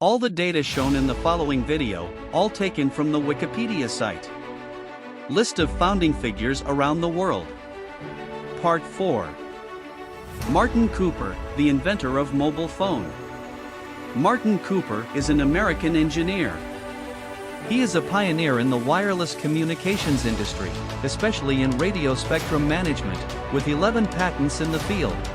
All the data shown in the following video, all taken from the Wikipedia site. List of founding figures around the world. Part 4. Martin Cooper, the inventor of mobile phone. Martin Cooper is an American engineer. He is a pioneer in the wireless communications industry, especially in radio spectrum management, with 11 patents in the field.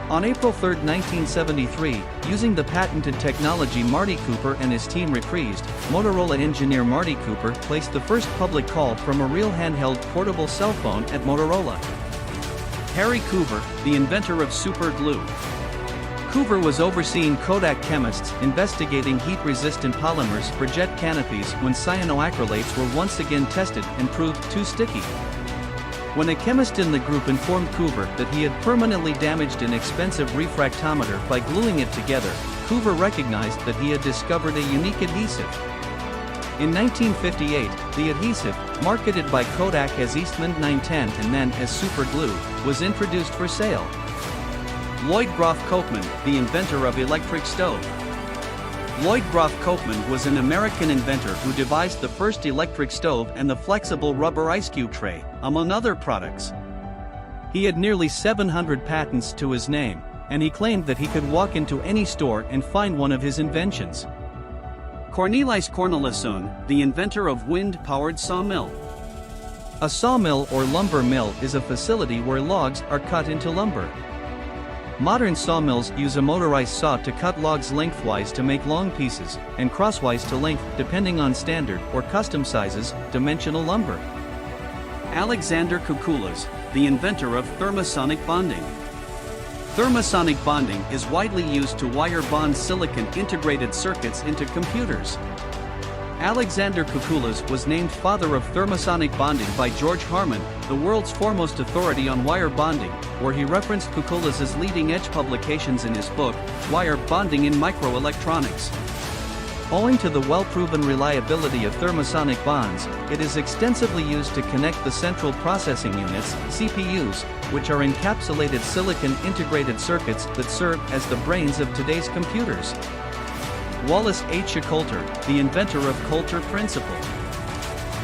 On April 3, 1973, using the patented technology Marty Cooper and his team reprised, Motorola engineer Marty Cooper placed the first public call from a real handheld portable cell phone at Motorola. Harry Coover, the inventor of super glue. Coover was overseeing Kodak chemists investigating heat-resistant polymers for jet canopies when cyanoacrylates were once again tested and proved too sticky. When a chemist in the group informed Coover that he had permanently damaged an expensive refractometer by gluing it together, Coover recognized that he had discovered a unique adhesive. In 1958, the adhesive, marketed by Kodak as Eastman 910 and then as super glue, was introduced for sale. Lloyd Groff Copeman, the inventor of electric stove. Lloyd Groff Copeman was an American inventor who devised the first electric stove and the flexible rubber ice cube tray, among other products. He had nearly 700 patents to his name, and he claimed that he could walk into any store and find one of his inventions. Cornelis Cornelissen, the inventor of wind-powered sawmill. A sawmill or lumber mill is a facility where logs are cut into lumber. Modern sawmills use a motorized saw to cut logs lengthwise to make long pieces, and crosswise to length depending on standard or custom sizes, dimensional lumber. Alexander Kukulas, the inventor of thermosonic bonding. Thermosonic bonding is widely used to wire bond silicon integrated circuits into computers. Alexander Kukulas was named father of thermosonic bonding by George Harman, the world's foremost authority on wire bonding, where he referenced Kukulas's leading-edge publications in his book, Wire Bonding in Microelectronics. Owing to the well-proven reliability of thermosonic bonds, it is extensively used to connect the central processing units, CPUs, which are encapsulated silicon integrated circuits that serve as the brains of today's computers. Wallace H. Coulter, the inventor of Coulter principle.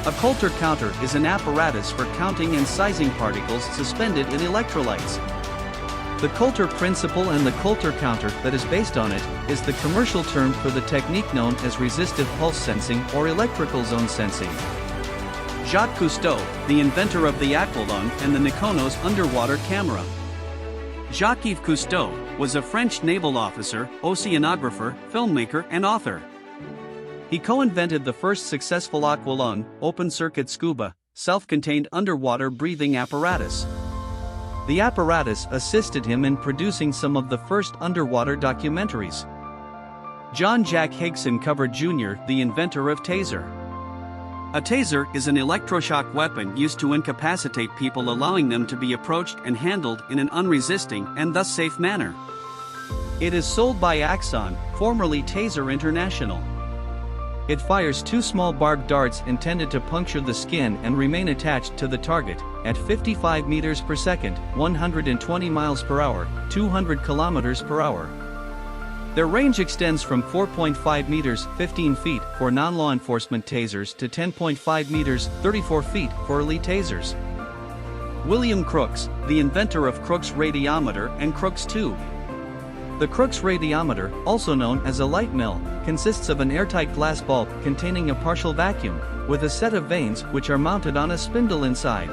A Coulter counter is an apparatus for counting and sizing particles suspended in electrolytes. The Coulter principle and the Coulter counter that is based on it is the commercial term for the technique known as resistive pulse sensing or electrical zone sensing. Jacques Cousteau, the inventor of the Aqualung and the Mykonos underwater camera. Jacques-Yves Cousteau was a French naval officer, oceanographer, filmmaker, and author. He co-invented the first successful Aqualung, open-circuit scuba, self-contained underwater breathing apparatus. The apparatus assisted him in producing some of the first underwater documentaries. John Jack Higson Cover Jr., the inventor of taser. A taser is an electroshock weapon used to incapacitate people, allowing them to be approached and handled in an unresisting and thus safe manner. It is sold by Axon, formerly Taser International. It fires two small barbed darts intended to puncture the skin and remain attached to the target, at 55 meters per second, 120 miles per hour, 200 kilometers per hour. Their range extends from 4.5 meters, 15 feet, for non-law enforcement tasers to 10.5 meters, 34 feet, for elite tasers. William Crookes, the inventor of Crookes radiometer and Crookes tube. The Crookes radiometer, also known as a light mill, consists of an airtight glass bulb containing a partial vacuum, with a set of vanes which are mounted on a spindle inside.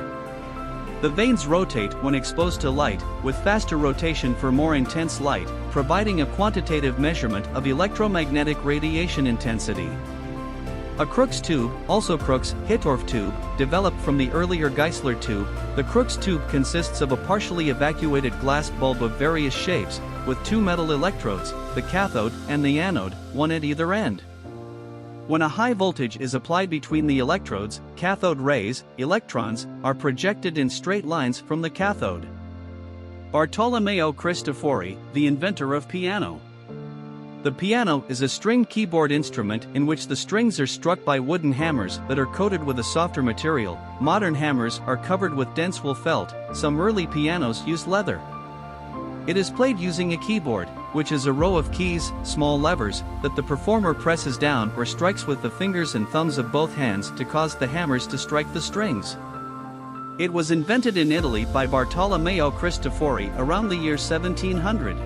The vanes rotate when exposed to light, with faster rotation for more intense light, providing a quantitative measurement of electromagnetic radiation intensity. A Crookes tube, also Crookes Hittorf tube, developed from the earlier Geissler tube, the Crookes tube consists of a partially evacuated glass bulb of various shapes, with two metal electrodes, the cathode and the anode, one at either end. When a high voltage is applied between the electrodes, cathode rays, electrons, are projected in straight lines from the cathode. Bartolomeo Cristofori, the inventor of piano. The piano is a stringed keyboard instrument in which the strings are struck by wooden hammers that are coated with a softer material. Modern hammers are covered with dense wool felt, some early pianos used leather. It is played using a keyboard, which is a row of keys, small levers, that the performer presses down or strikes with the fingers and thumbs of both hands to cause the hammers to strike the strings. It was invented in Italy by Bartolomeo Cristofori around the year 1700.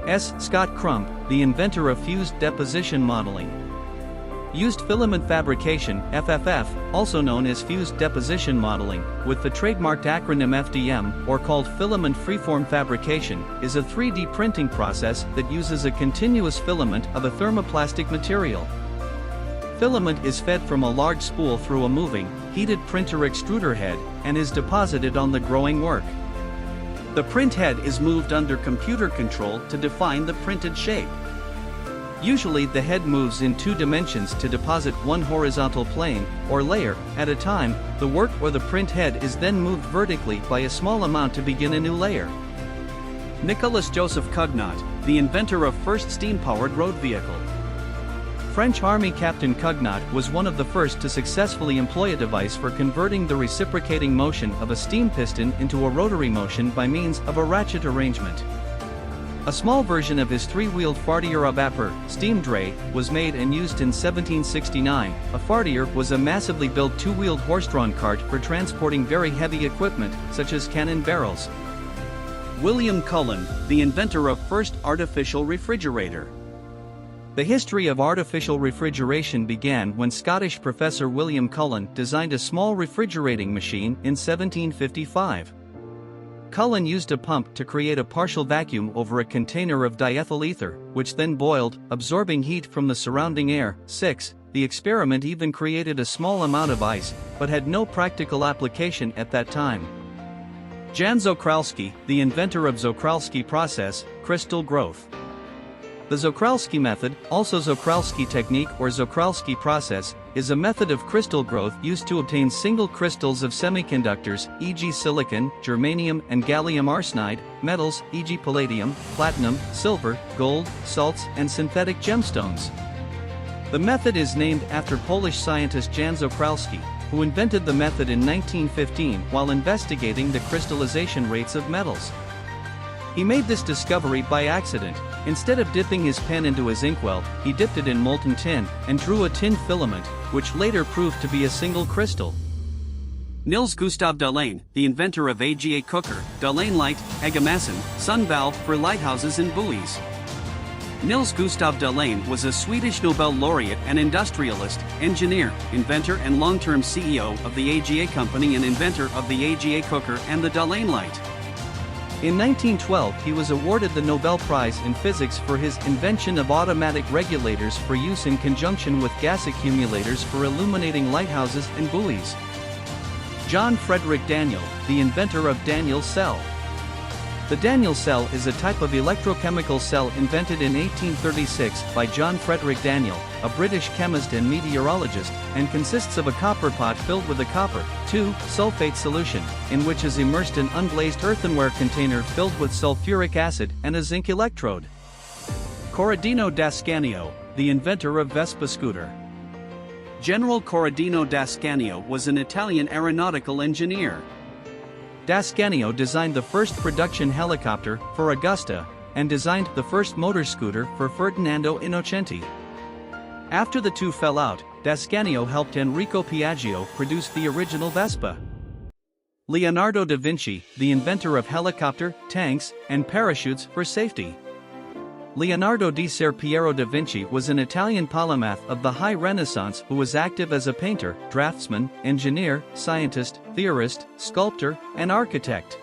S. Scott Crump, the inventor of fused deposition modeling, used filament fabrication (FFF), also known as fused deposition modeling, with the trademarked acronym FDM, or called filament freeform fabrication, is a 3D printing process that uses a continuous filament of a thermoplastic material. Filament is fed from a large spool through a moving, heated printer extruder head, and is deposited on the growing work. The print head is moved under computer control to define the printed shape. Usually the head moves in 2 dimensions to deposit one horizontal plane, or layer, at a time. The work or the print head is then moved vertically by a small amount to begin a new layer. Nicolas Joseph Cugnot, the inventor of first steam-powered road vehicle. French Army Captain Cugnot was one of the first to successfully employ a device for converting the reciprocating motion of a steam piston into a rotary motion by means of a ratchet arrangement. A small version of his 3-wheeled fardier à vapeur, steam dray, was made and used in 1769. A fardier was a massively built 2-wheeled horse-drawn cart for transporting very heavy equipment, such as cannon barrels. William Cullen, the inventor of first artificial refrigerator. The history of artificial refrigeration began when Scottish professor William Cullen designed a small refrigerating machine in 1755. Cullen used a pump to create a partial vacuum over a container of diethyl ether, which then boiled, absorbing heat from the surrounding air. 6. The experiment even created a small amount of ice, but had no practical application at that time. Jan Czochralski, the inventor of Czochralski process, crystal growth. The Czochralski method, also Czochralski technique or Czochralski process, is a method of crystal growth used to obtain single crystals of semiconductors, e.g. silicon, germanium and gallium arsenide, metals, e.g. palladium, platinum, silver, gold, salts and synthetic gemstones. The method is named after Polish scientist Jan Czochralski, who invented the method in 1915 while investigating the crystallization rates of metals. He made this discovery by accident. Instead of dipping his pen into his inkwell, he dipped it in molten tin, and drew a tin filament, which later proved to be a single crystal. Niels Gustav Dalén, the inventor of AGA cooker, Dalén light, Egamassen, sun valve for lighthouses and buoys. Niels Gustav Dalén was a Swedish Nobel laureate and industrialist, engineer, inventor and long-term CEO of the AGA company and inventor of the AGA cooker and the Dalén light. In 1912 he was awarded the Nobel Prize in Physics for his invention of automatic regulators for use in conjunction with gas accumulators for illuminating lighthouses and buoys. John Frederick Daniel, the inventor of Daniell cell. The Daniell cell is a type of electrochemical cell invented in 1836 by John Frederick Daniel, a British chemist and meteorologist, and consists of a copper pot filled with a copper, 2-sulfate solution, in which is immersed an unglazed earthenware container filled with sulfuric acid and a zinc electrode. Corradino d'Ascanio, the inventor of Vespa scooter. General Corradino d'Ascanio was an Italian aeronautical engineer. D'Ascanio designed the first production helicopter for Augusta, and designed the first motor scooter for Ferdinando Innocenti. After the two fell out, D'Ascanio helped Enrico Piaggio produce the original Vespa. Leonardo da Vinci, the inventor of helicopter, tanks, and parachutes for safety. Leonardo di Ser Piero da Vinci was an Italian polymath of the High Renaissance who was active as a painter, draftsman, engineer, scientist, theorist, sculptor, and architect.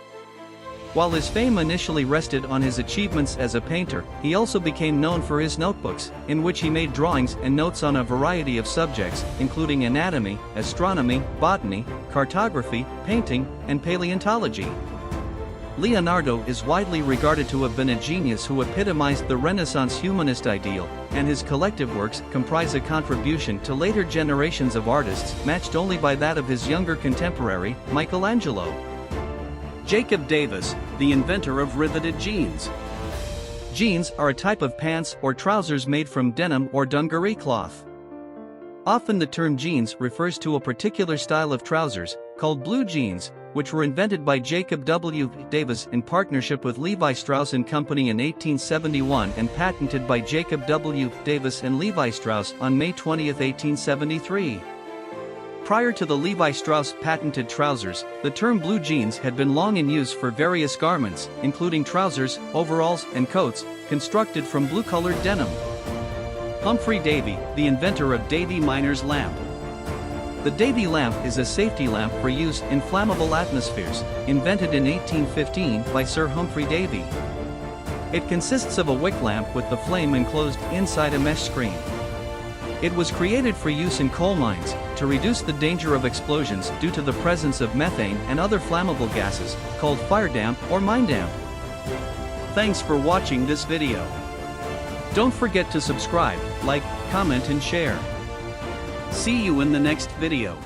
While his fame initially rested on his achievements as a painter, he also became known for his notebooks, in which he made drawings and notes on a variety of subjects, including anatomy, astronomy, botany, cartography, painting, and paleontology. Leonardo is widely regarded to have been a genius who epitomized the Renaissance humanist ideal, and his collective works comprise a contribution to later generations of artists matched only by that of his younger contemporary, Michelangelo. Jacob Davis, the inventor of riveted jeans. Jeans are a type of pants or trousers made from denim or dungaree cloth. Often the term jeans refers to a particular style of trousers, called blue jeans, which were invented by Jacob W. Davis in partnership with Levi Strauss & Company in 1871 and patented by Jacob W. Davis and Levi Strauss on May 20, 1873. Prior to the Levi Strauss patented trousers, the term blue jeans had been long in use for various garments, including trousers, overalls, and coats, constructed from blue-colored denim. Humphrey Davy, the inventor of Davy Miner's lamp. The Davy lamp is a safety lamp for use in flammable atmospheres, invented in 1815 by Sir Humphrey Davy. It consists of a wick lamp with the flame enclosed inside a mesh screen. It was created for use in coal mines, to reduce the danger of explosions due to the presence of methane and other flammable gases, called fire damp or mine damp. Thanks for watching this video. Don't forget to subscribe, like, comment and share. See you in the next video.